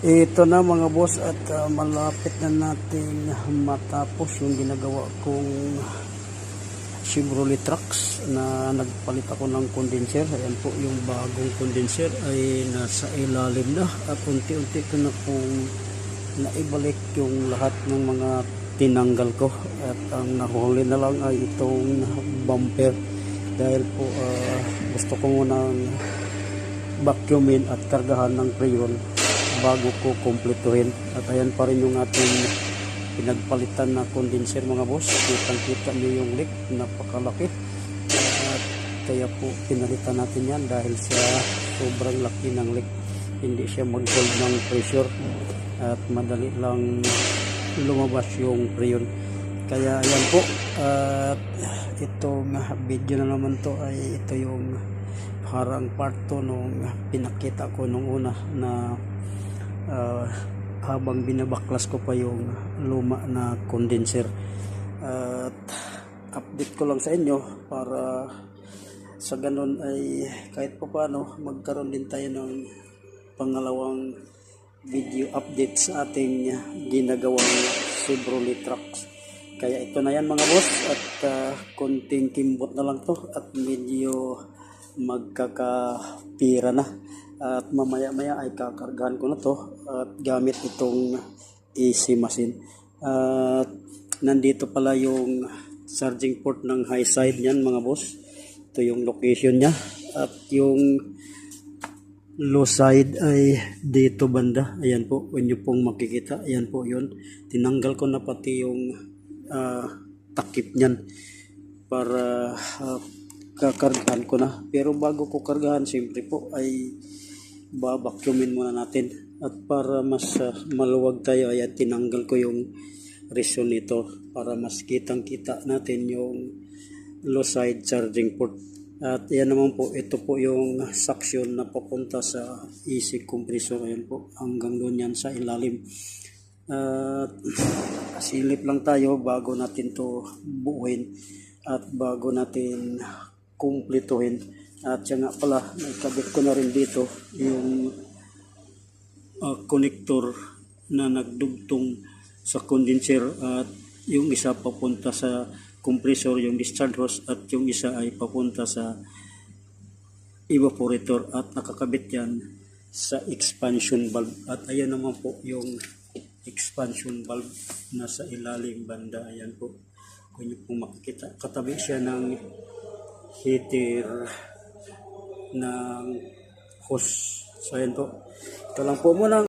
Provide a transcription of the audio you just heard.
Ito na mga boss at malapit na natin matapos yung ginagawa kong Chevrolet trucks na nagpalit ako ng condenser. Ayan po yung bagong condenser ay nasa ilalim na at unti-unti ko na pong naibalik yung lahat ng mga tinanggal ko at ang nahuli na lang ay itong bumper dahil po gusto ko munang vacuumin at kargahan ng preyon bago ko kumpletuhin. At ayan pa rin yung ating pinagpalitan na condenser mga boss. Kitang-kita nyo yung leak, napakalaki. At kaya po pinalitan natin yan dahil sa sobrang laki ng leak. Hindi siya mag-hold ng pressure at madali lang lumabas yung preyon. Kaya ayan po, at itong video na naman to ay ito yung parang part 2 nung pinakita ko nung una na habang binabaklas ko pa yung luma na condenser. At update ko lang sa inyo para sa ganun ay kahit pa paano magkaroon din tayo ng pangalawang video update sa ating ginagawang Chevrolet trucks. Kaya ito na yan mga boss at konting kimbot na lang to at medyo magkakapira na. At mamaya-maya ay kakargahan ko na to at gamit itong AC machine. At nandito pala yung charging port ng high side niyan mga boss. Ito yung location niya. At yung low side ay dito banda. Ayan po, kung nyo pong makikita. Ayan po yun. Tinanggal ko na pati yung takip niyan para kakargahan ko na. Pero bago ko kargahan, siyempre po ay babacuumin muna natin. At para mas maluwag tayo, ay tinanggal ko yung reson nito para mas kitang-kita natin yung low side charging port. At yan naman po, ito po yung suction na papunta sa AC compressor. Ayan po, hanggang doon yan sa ilalim. At silip lang tayo bago natin to buuin at bago natin kumpletuhin. At siya nga pala, nakabit ko na rin dito yung connector na nagdugtong sa condenser at yung isa papunta sa compressor, yung discharge hose, at yung isa ay papunta sa evaporator at nakakabit yan sa expansion valve. At ayan naman po yung expansion valve na sa ilalim banda. Ayan po, kung nyo pong makikita, katabi siya ng heater ng hose. So ayan po, ito lang po muna.